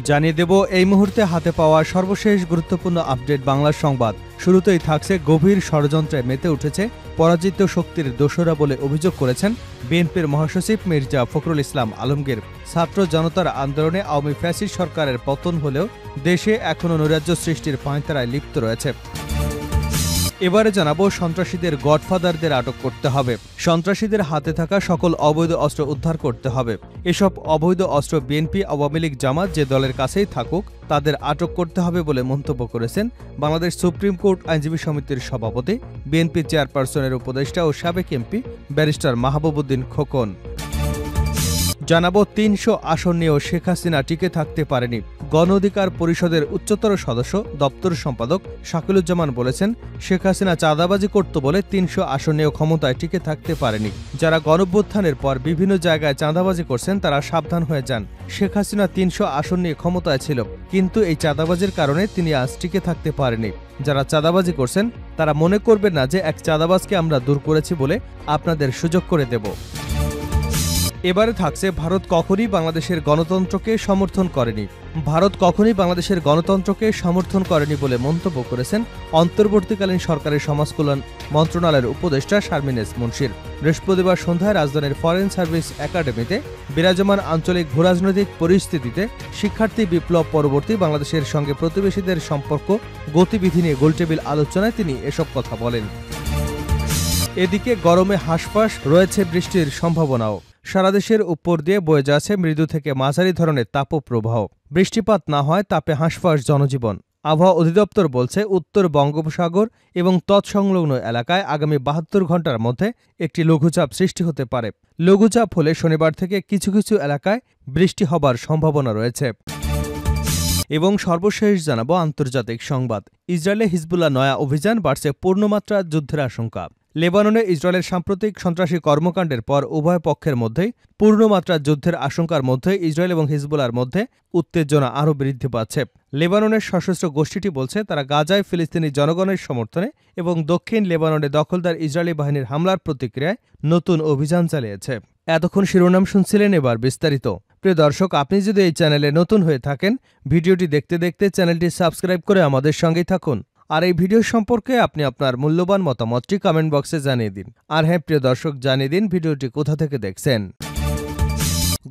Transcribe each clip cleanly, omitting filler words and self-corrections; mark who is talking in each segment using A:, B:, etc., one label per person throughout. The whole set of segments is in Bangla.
A: জানিয়ে দেব এই মুহূর্তে হাতে পাওয়া সর্বশেষ গুরুত্বপূর্ণ আপডেট বাংলা সংবাদ। শুরুতেই থাকছে গভীর ষড়যন্ত্রে মেতে উঠেছে পরাজিত শক্তির দোসরা বলে অভিযোগ করেছেন বিএনপির মহাসচিব মির্জা ফখরুল ইসলাম আলমগীর। ছাত্র জনতার আন্দোলনে আওয়ামী ফ্যাসিস্ট সরকারের পতন হলেও দেশে এখনও নৈরাজ্য সৃষ্টির পাঁয়তারায় লিপ্ত রয়েছে। এবারে জানাবো সন্ত্রাসীদের গডফাদারদের আটক করতে হবে, সন্ত্রাসীদের হাতে থাকা সকল অবৈধ অস্ত্র উদ্ধার করতে হবে। এসব অবৈধ অস্ত্র বিএনপি, আওয়ামী লীগ, জামাত যে দলের কাছেই থাকুক তাদের আটক করতে হবে বলে মন্তব্য করেছেন বাংলাদেশ সুপ্রিম কোর্ট আইনজীবী সমিতির সভাপতি, বিএনপি চেয়ারপারসনের উপদেষ্টা ও সাবেক এমপি ব্যারিস্টার মাহবুবউদ্দিন খোকন। জানাবো ৩০০ আসন নিয়েও শেখ হাসিনা টিকে থাকতে পারেনি। গণ অধিকার পরিষদের উচ্চতর সদস্য দপ্তর সম্পাদক শাকিলুজ্জামান বলেছেন, শেখ হাসিনা চাঁদাবাজি করত বলে ৩০০ আসন নিয়েও ক্ষমতায় টিকে থাকতে পারেনি। যারা গণঅভ্যুত্থানের পর বিভিন্ন জায়গায় চাঁদাবাজি করছেন তারা সাবধান হয়ে যান। শেখ হাসিনা ৩০০ আসন নিয়ে ক্ষমতায় ছিল, কিন্তু এই চাঁদাবাজির কারণে তিনি আজ টিকে থাকতে পারেনি। যারা চাঁদাবাজি করছেন তারা মনে করবেন না যে এক চাঁদাবাজকে আমরা দূর করেছি বলে আপনাদের সুযোগ করে দেব। এবারে থাকছে ভারত কখনই বাংলাদেশের গণতন্ত্রকে সমর্থন করেনি। ভারত কখনই বাংলাদেশের গণতন্ত্রকে সমর্থন করেনি বলে মন্তব্য করেছেন অন্তর্বর্তীকালীন সরকারের সমাজ কল্যাণ মন্ত্রণালয়ের উপদেষ্টা শারমিন এস মুন্সির। বৃহস্পতিবার সন্ধ্যায় রাজধানীর ফরেন সার্ভিস একাডেমিতে বিরাজমান আঞ্চলিক ভূরাজনৈতিক পরিস্থিতিতে শিক্ষার্থী বিপ্লব পরবর্তী বাংলাদেশের সঙ্গে প্রতিবেশীদের সম্পর্ক গতিবিধি নিয়ে গোলটেবিল আলোচনায় তিনি এসব কথা বলেন। এদিকে গরমে হাঁসফাঁস, রয়েছে বৃষ্টির সম্ভাবনাও। সারা দেশের উপর দিয়ে বয়ে যাচ্ছে মৃদু থেকে মাঝারি ধরনের তাপপ্রবাহ। বৃষ্টিপাত না হয় তাপে হাঁসফাঁস জনজীবন। আবহাওয়া অধিদপ্তর বলছে, উত্তর বঙ্গোপসাগর এবং তৎসংলগ্ন এলাকায় আগামী ৭২ ঘণ্টার মধ্যে একটি লঘুচাপ সৃষ্টি হতে পারে। লঘুচাপ হলে শনিবার থেকে কিছু কিছু এলাকায় বৃষ্টি হবার সম্ভাবনা রয়েছে। এবং সর্বশেষ জানাবো আন্তর্জাতিক সংবাদ। ইসরায়েলে হিজবুল্লাহ নয়া অভিযান, বাড়ছে পূর্ণমাত্রা যুদ্ধের আশঙ্কা। লেবাননে ইসরায়েলের সাম্প্রতিক সন্ত্রাসী কর্মকাণ্ডের পর উভয় পক্ষের মধ্যেই পূর্ণমাত্রা যুদ্ধের আশঙ্কার মধ্যে ইসরায়েল এবং হিজবুল্লাহর মধ্যে উত্তেজনা আরও বৃদ্ধি পাচ্ছে। লেবাননের সশস্ত্র গোষ্ঠীটি বলছে তারা গাজায় ফিলিস্তিনি জনগণের সমর্থনে এবং দক্ষিণ লেবাননে দখলদার ইসরায়েলি বাহিনীর হামলার প্রতিক্রিয়ায় নতুন অভিযান চালিয়েছে। এতক্ষণ শিরোনাম শুনছিলেন, এবার বিস্তারিত। প্রিয় দর্শক, আপনি যদি এই চ্যানেলে নতুন হয়ে থাকেন, ভিডিওটি দেখতে দেখতে চ্যানেলটি সাবস্ক্রাইব করে আমাদের সঙ্গেই থাকুন। আর এই ভিডিও সম্পর্কে আপনি আপনার মূল্যবান মতামতটি কমেন্ট বক্সে জানিয়ে দিন। আর হ্যাঁ প্রিয় দর্শক, জানিয়ে দিন ভিডিওটি কোথা থেকে দেখছেন।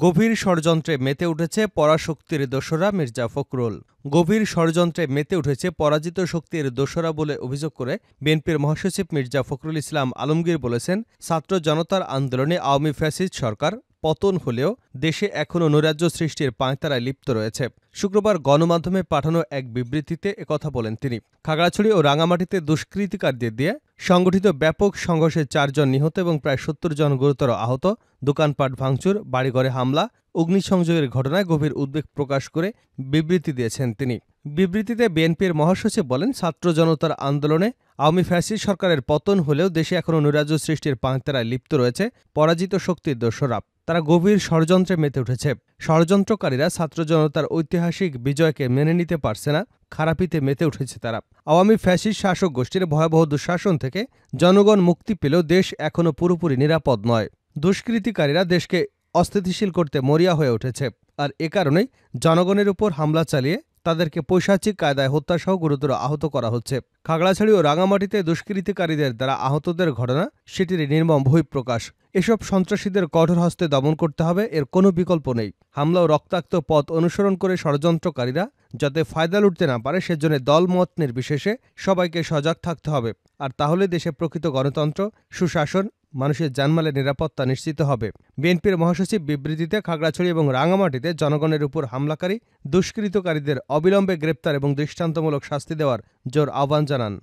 A: গভীর ষড়যন্ত্রে মেতে উঠেছে পরাশক্তির দোসরা মির্জা ফখরুল। গভীর ষড়যন্ত্রে মেতে উঠেছে পরাজিত শক্তির দোসরা বলে অভিযোগ করে বিএনপির মহাসচিব মির্জা ফখরুল ইসলাম আলমগীর বলেছেন, ছাত্র জনতার আন্দোলনে আওয়ামী ফ্যাসিস্ট সরকার পতন হলেও দেশে এখনও নৈরাজ্য সৃষ্টির পাঁয়তারায় লিপ্ত রয়েছে। শুক্রবার গণমাধ্যমে পাঠানো এক বিবৃতিতে একথা বলেন তিনি। খাগড়াছড়ি ও রাঙামাটিতে দুষ্কৃতিকারীদের দিয়ে সংগঠিত ব্যাপক সংঘর্ষে ৪ জন নিহত এবং প্রায় ৭০ জন গুরুতর আহত, দোকানপাট ভাঙচুর, বাড়িঘরে হামলা, অগ্নিসংযোগের ঘটনায় গভীর উদ্বেগ প্রকাশ করে বিবৃতি দিয়েছেন তিনি। বিবৃতিতে বিএনপির মহাসচিব বলেন, ছাত্র জনতার আন্দোলনে আওয়ামী ফ্যাসিস্ট সরকারের পতন হলেও দেশে এখনও নৈরাজ্য সৃষ্টির পাঁয়তারায় লিপ্ত রয়েছে পরাজিত শক্তির দোসরা। তারা গভীর ষড়যন্ত্রে মেতে উঠেছে। ষড়যন্ত্রকারীরা ছাত্র জনতার ঐতিহাসিক বিজয়কে মেনে নিতে পারছে না, খারাপিতে মেতে উঠেছে তারা। আওয়ামী ফ্যাসিস্ট শাসক গোষ্ঠীর ভয়াবহ দুঃশাসন থেকে জনগণ মুক্তি পেলেও দেশ এখনও পুরোপুরি নিরাপদ নয়। দুষ্কৃতিকারীরা দেশকে অস্থিতিশীল করতে মরিয়া হয়ে উঠেছে। আর এ কারণেই জনগণের উপর হামলা চালিয়ে তাদেরকে পৈশাচিক কায়দায় হত্যাসহ গুরুতর আহত করা হচ্ছে। খাগড়াছড়ি ও রাঙামাটিতে দুষ্কৃতিকারীদের দ্বারা আহতদের ঘটনা, সেটির নির্মম বহিঃপ্রকাশ। এসব সন্ত্রাসীদের কঠোর হস্তে দমন করতে হবে, এর কোনো বিকল্প নেই। হামলা ও রক্তাক্ত পথ অনুসরণ করে ষড়যন্ত্রকারীরা যাতে ফায়দা লুটতে না পারে সেজন্য দলমত নির্বিশেষে সবাইকে সজাগ থাকতে হবে। আর তাহলে দেশে প্রকৃত গণতন্ত্র, সুশাসন, মানুষের জানমালের নিরাপত্তা নিশ্চিত হবে। বিএনপির মহাসচিব বিবৃতিতে খাগড়াছড়ি এবং রাঙামাটিতে জনগণের উপর হামলাকারী দুষ্কৃতকারীদের অবিলম্বে গ্রেপ্তার এবং দৃষ্টান্তমূলক শাস্তি দেওয়ার জোর আহ্বান জানান।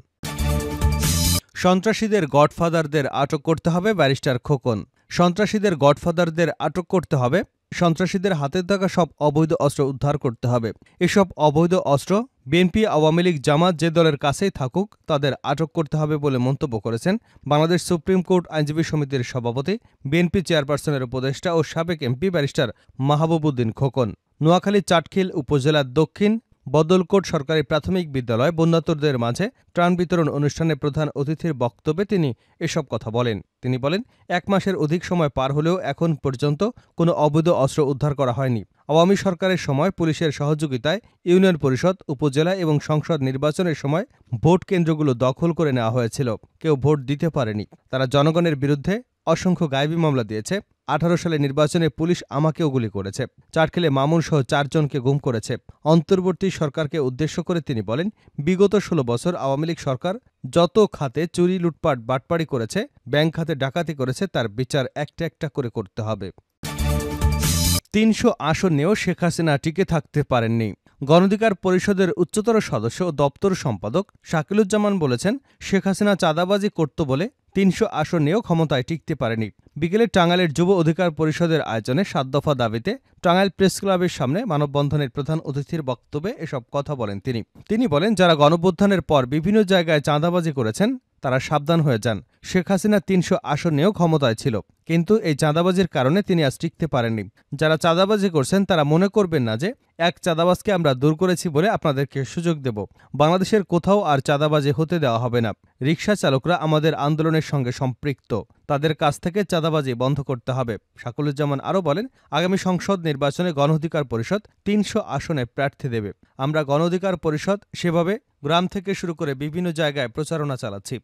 A: সন্ত্রাসীদের গডফাদারদের আটক করতে হবে, ব্যারিস্টার খোকন। সন্ত্রাসীদের গডফাদারদের আটক করতে হবে, সন্ত্রাসীদের হাতে থাকা সব অবৈধ অস্ত্র উদ্ধার করতে হবে। এসব অবৈধ অস্ত্র বিএনপি, আওয়ামী লীগ, জামাত যে দলের কাছেই থাকুক তাদের আটক করতে হবে বলে মন্তব্য করেছেন বাংলাদেশ সুপ্রিম কোর্ট আইনজীবী সমিতির সভাপতি, বিএনপি চেয়ারপারসনের উপদেষ্টা ও সাবেক এমপি ব্যারিস্টার মাহবুবউদ্দিন খোকন। নোয়াখালী চাটখিল উপজেলার দক্ষিণ বদলকোট সরকারি প্রাথমিক বিদ্যালয় বন্যাতুরদের মাঝে ত্রাণ বিতরণ অনুষ্ঠানে প্রধান অতিথির বক্তব্যে তিনি এসব কথা বলেন। তিনি বলেন, ১ মাসের অধিক সময় পার হলেও এখন পর্যন্ত কোনো অবৈধ অস্ত্র উদ্ধার করা হয়নি। আওয়ামী সরকারের সময় পুলিশের সহযোগিতায় ইউনিয়ন পরিষদ, উপজেলা এবং সংসদ নির্বাচনের সময় ভোট কেন্দ্রগুলো দখল করে নেওয়া হয়েছিল। কেউ ভোট দিতে পারেনি। তারা জনগণের বিরুদ্ধে অসংখ্য গায়েবী মামলা দিয়েছে। ১৮ সালে নির্বাচনে পুলিশ আমাকেও গুলি করেছে। চাটখিলে মামুন সহ ৪ জনকে গুম করেছে। অন্তর্বর্তী সরকারকে উদ্দেশ্য করে তিনি বলেন, বিগত ১৬ বছর আওয়ামী লীগ সরকার যত খাতে চুরি, লুটপাট, বাটপাড়ি করেছে, ব্যাংক খাতে ডাকাতি করেছে, তার বিচার একটা একটা করে করতে হবে। ৩০০ আসন নিয়েও শেখ হাসিনা টিকে থাকতে পারেননি। গণঅধিকার পরিষদের উচ্চতর সদস্য ও দপ্তর সম্পাদক শাকিলুজ্জামান বলেছেন, শেখ হাসিনা চাঁদাবাজি করত বলে ৩০০ আসন নিয়েও ক্ষমতায় টিকতে পারেনি। বিকেলে টাঙ্গাইলের যুব অধিকার পরিষদের আয়োজনে ৭ দফা দাবিতে টাঙ্গাইল প্রেস ক্লাবের সামনে মানববন্ধনের প্রধান অতিথির বক্তব্যে এসব কথা বলেন তিনি। তিনি বলেন, যারা গণঅভ্যুত্থানের পর বিভিন্ন জায়গায় চাঁদাবাজি করেছেন তারা সাবধান হয়ে যান। শেখ হাসিনা ৩০০ আসন নিয়েও ক্ষমতায় ছিল, কিন্তু এই চাঁদাবাজির কারণে তিনি আজ টিকতে পারেননি। যারা চাঁদাবাজি করছেন তারা মনে করবেন না যে এক চাঁদাবাজকে আমরা দূর করেছি বলে আপনাদেরকে সুযোগ দেব। বাংলাদেশের কোথাও আর চাঁদাবাজি হতে দেওয়া হবে না। রিকশা চালকরা আমাদের আন্দোলনের সঙ্গে সম্পৃক্ত, তাদের কাছ থেকে চাঁদাবাজি বন্ধ করতে হবে। শাকিলুজ্জামান আরও বলেন, আগামী সংসদ নির্বাচনে গণঅধিকার পরিষদ ৩০০ আসনে প্রার্থী দেবে। আমরা গণঅধিকার পরিষদ সেভাবে গ্রাম থেকে শুরু করে বিভিন্ন জায়গায় প্রচারণা চালাচ্ছি।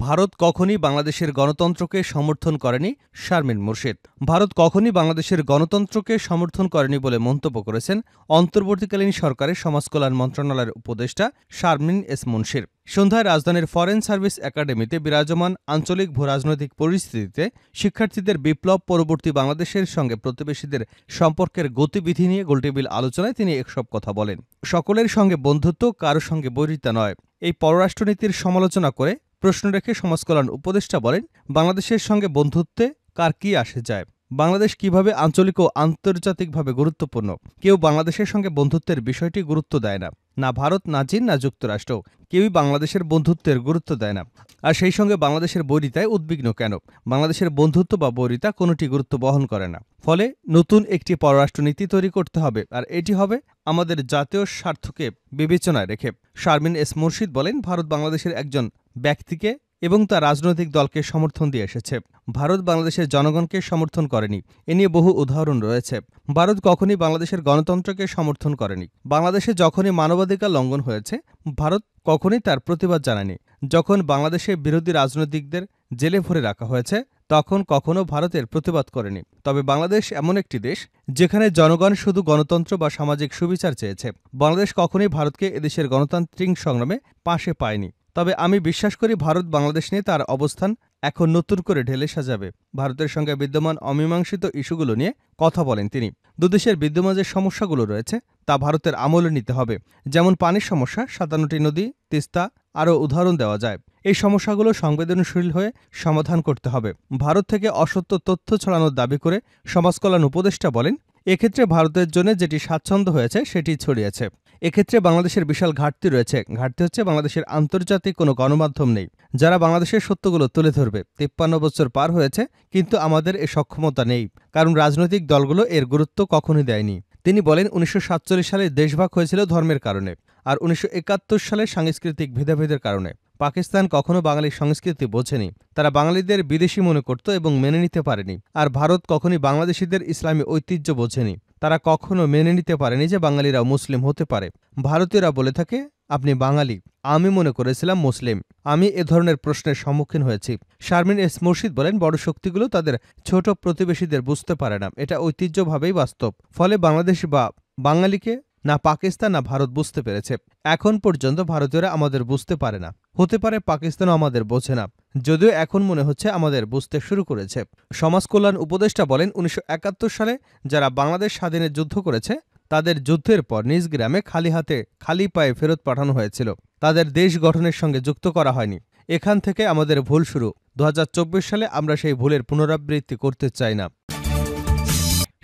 A: ভারত কখনই বাংলাদেশের গণতন্ত্রকে সমর্থন করেনি শারমিন মুর্শিদ। ভারত কখনই বাংলাদেশের গণতন্ত্রকে সমর্থন করেনি বলে মন্তব্য করেছেন অন্তর্বর্তীকালীন সরকারের সমাজকল্যাণ মন্ত্রণালয়ের উপদেষ্টা শারমিন এস মুর্শিদ। সন্ধ্যায় রাজধানীর ফরেন সার্ভিস একাডেমিতে বিরাজমান আঞ্চলিক ভূরাজনৈতিক পরিস্থিতিতে শিক্ষার্থীদের বিপ্লব পরবর্তী বাংলাদেশের সঙ্গে প্রতিবেশীদের সম্পর্কের গতিবিধি নিয়ে গোলটেবিল আলোচনায় তিনি এসব কথা বলেন। সকলের সঙ্গে বন্ধুত্ব, কারো সঙ্গে বৈরিতা নয়, এই পররাষ্ট্রনীতির সমালোচনা করে প্রশ্ন রেখে সমাজকল্যাণ উপদেষ্টা বলেন, বাংলাদেশের সঙ্গে বন্ধুত্বে কার কি আসে যায়? বাংলাদেশ কিভাবে আঞ্চলিক ও আন্তর্জাতিকভাবে গুরুত্বপূর্ণ। কেউ বাংলাদেশের সঙ্গে বন্ধুত্বের বিষয়টি গুরুত্ব দেয় না। না ভারত, না চীন, না যুক্তরাষ্ট্র। কেউই বাংলাদেশের বন্ধুত্বের গুরুত্ব দেয় না। আর সেই সঙ্গে বাংলাদেশের বৈরিতায় উদ্বিগ্ন কেন? বাংলাদেশের বন্ধুত্ব বা বৈরিতা কোনোটি গুরুত্ব বহন করে না। ফলে নতুন একটি পররাষ্ট্রনীতি তৈরি করতে হবে, আর এটি হবে আমাদের জাতীয় স্বার্থকে বিবেচনায় রেখে। শারমিন এস মুর্শিদ বলেন, ভারত বাংলাদেশের একজন ব্যক্তিকে এবং তার রাজনৈতিক দলকে সমর্থন দিয়ে এসেছে। ভারত বাংলাদেশের জনগণকে সমর্থন করেনি। এ নিয়ে বহু উদাহরণ রয়েছে। ভারত কখনই বাংলাদেশের গণতন্ত্রকে সমর্থন করেনি। বাংলাদেশে যখনই মানবাধিকার লঙ্ঘন হয়েছে, ভারত কখনই তার প্রতিবাদ জানায়নি। যখন বাংলাদেশে বিরোধী রাজনৈতিকদের জেলে ভরে রাখা হয়েছে, তখন কখনো ভারতের প্রতিবাদ করেনি। তবে বাংলাদেশ এমন একটি দেশ যেখানে জনগণ শুধু গণতন্ত্র বা সামাজিক সুবিচার চেয়েছে। বাংলাদেশ কখনোই ভারতকে এদেশের গণতান্ত্রিক সংগ্রামে পাশে পায়নি। তবে আমি বিশ্বাস করি ভারত বাংলাদেশ নিয়ে তার অবস্থান এখন নতুন করে ঢেলে সাজাবে। ভারতের সঙ্গে বিদ্যমান অমীমাংসিত ইস্যুগুলো নিয়ে কথা বলেন তিনি। দুদেশের বিদ্যমান যে সমস্যাগুলো রয়েছে তা ভারতের আমলে নিতে হবে। যেমন পানির সমস্যা, ৫৭টি নদী, তিস্তা, আরও উদাহরণ দেওয়া যায়। এই সমস্যাগুলো সংবেদনশীল হয়ে সমাধান করতে হবে। ভারত থেকে অসত্য তথ্য ছড়ানোর দাবি করে সমাজকল্যাণ উপদেষ্টা বলেন, এক্ষেত্রে ভারতের জন্য যেটি স্বাচ্ছন্দ্য হয়েছে সেটি ছড়িয়েছে। এক্ষেত্রে বাংলাদেশের বিশাল ঘাটতি রয়েছে। ঘাটতি হচ্ছে বাংলাদেশের আন্তর্জাতিক কোনো গণমাধ্যম নেই যারা বাংলাদেশের সত্যগুলো তুলে ধরবে। ৫৩ বছর পার হয়েছে, কিন্তু আমাদের এ সক্ষমতা নেই, কারণ রাজনৈতিক দলগুলো এর গুরুত্ব কখনই দেয়নি। তিনি বলেন, ১৯৪৭ সালে দেশভাগ হয়েছিল ধর্মের কারণে, আর ১৯৭১ সালে সাংস্কৃতিক ভেদাভেদের কারণে। পাকিস্তান কখনো বাঙালির সংস্কৃতি বোঝেনি। তারা বাঙালিদের বিদেশি মনে করত এবং মেনে নিতে পারেনি। আর ভারত কখনই বাংলাদেশিদের ইসলামী ঐতিহ্য বোঝেনি। তারা কখনো মেনে নিতে পারেনি যে বাঙালিরা মুসলিম হতে পারে। ভারতীয়রা বলে থাকে, আপনি বাঙালি, আমি মনে করেছিলাম মুসলিম। আমি এ ধরনের প্রশ্নের সম্মুখীন হয়েছি। শারমিন এস মুর্শিদ বলেন, বড় শক্তিগুলো তাদের ছোট প্রতিবেশীদের বুঝতে পারে না। এটা ঐতিহ্যভাবেই বাস্তব। ফলে বাংলাদেশ বা বাঙালিকে না পাকিস্তান না ভারত বুঝতে পেরেছে। এখন পর্যন্ত ভারতীয়রা আমাদের বুঝতে পারে না। হতে পারে পাকিস্তানও আমাদের বোঝে না, যদিও এখন মনে হচ্ছে আমাদের বুঝতে শুরু করেছে। সমাজকল্যাণ উপদেষ্টা বলেন, ১৯৭১ সালে যারা বাংলাদেশ স্বাধীনের যুদ্ধ করেছে তাদের যুদ্ধের পর নিজ গ্রামে খালি হাতে খালি পায়ে ফেরত পাঠানো হয়েছিল। তাদের দেশ গঠনের সঙ্গে যুক্ত করা হয়নি। এখান থেকে আমাদের ভুল শুরু। ২০২৪ সালে আমরা সেই ভুলের পুনরাবৃত্তি করতে চাই না।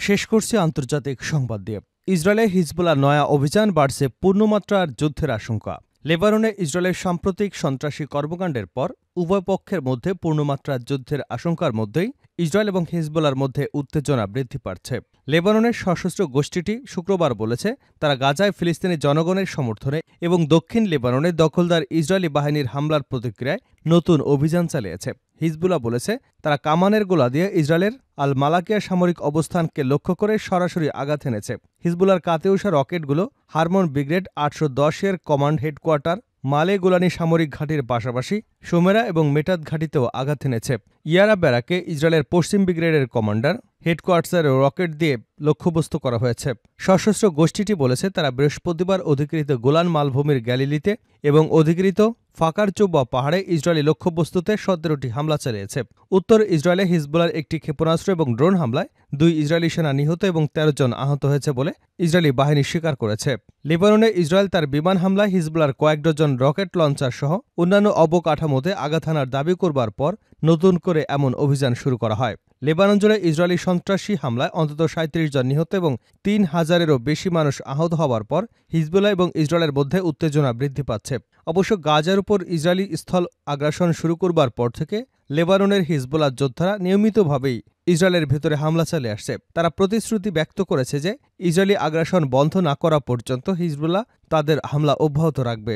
A: শেষ করছি আন্তর্জাতিক সংবাদ দিয়ে। ইসরায়েলে হিজবুল্লাহর নয়া অভিযান বাড়ছে পূর্ণমাত্রার যুদ্ধের আশঙ্কা। লেবাননে ইসরায়েলের সাম্প্রতিক সন্ত্রাসী কর্মকাণ্ডের পর উভয় পক্ষের মধ্যে পূর্ণমাত্রার যুদ্ধের আশঙ্কার মধ্যেই ইসরায়েল এবং হিজবুল্লাহর মধ্যে উত্তেজনা বৃদ্ধি পাচ্ছে। লেবাননের সশস্ত্র গোষ্ঠীটি শুক্রবার বলেছে তারা গাজায় ফিলিস্তিনি জনগণের সমর্থনে এবং দক্ষিণ লেবাননে দখলদার ইসরায়েলি বাহিনীর হামলার প্রতিক্রিয়ায় নতুন অভিযান চালিয়েছে। হিজবুল্লাহ বলেছে তারা কামানের গোলা দিয়ে ইসরায়েলের আল মালাকিয়া সামরিক অবস্থানকে লক্ষ্য করে সরাসরি আঘাত এনেছে। হিজবুল্লাহর কাতেউসা রকেটগুলো হারমন ব্রিগেড ৮১০-এর কমান্ড হেডকোয়ার্টার মালে গোলানি সামরিক ঘাঁটির পাশাপাশি সোমেরা এবং মেটাত ঘাঁটিতেও আঘাত এনেছে। ইয়ারা ব্যারাকে ইসরায়েলের পশ্চিম ব্রিগেডের কমান্ডার হেডকোয়ার্টার্সের রকেট দিয়ে লক্ষ্যবস্তু করা হয়েছে। সশস্ত্র গোষ্ঠীটি বলেছে তারা বৃহস্পতিবার অধিকৃত গোলান মালভূমির গ্যালিলিতে এবং অধিকৃত ফাকার চোব্বা পাহাড়ে ইসরায়েলি লক্ষ্যবস্তুতে ১৭টি হামলা চালিয়েছে। উত্তর ইসরায়েলে হিজবুল্লাহর একটি ক্ষেপণাস্ত্র এবং ড্রোন হামলায় ২ ইসরায়েলি সেনা নিহত এবং ১৩ জন আহত হয়েছে বলে ইসরায়েলি বাহিনী স্বীকার করেছে। লেবাননে ইসরায়েল তার বিমান হামলায় হিজবুল্লাহর কয়েক ডজন রকেট লঞ্চার সহ অন্যান্য অবকাঠামোতে আঘাত হানার দাবি করবার পর নতুন করে এমন অভিযান শুরু করা হয়। লেবানন জুড়ে ইসরায়েলি সন্ত্রাসী হামলায় অন্তত ৩৭ জন নিহত এবং ৩,০০০-এরও বেশি মানুষ আহত হওয়ার পর হিজবুল্লাহ এবং ইসরায়েলের মধ্যে উত্তেজনা বৃদ্ধি পাচ্ছে। অবশ্য গাজার উপর ইসরায়েলি স্থল আগ্রাসন শুরু করবার পর থেকে লেবাননের হিজবুল্লাহ যোদ্ধারা নিয়মিতভাবেই ইসরায়েলের ভেতরে হামলা চালিয়ে আসছে। তারা প্রতিশ্রুতি ব্যক্ত করেছে যে ইসরায়েলি আগ্রাসন বন্ধ না করা পর্যন্ত হিজবুল্লাহ তাদের হামলা অব্যাহত রাখবে।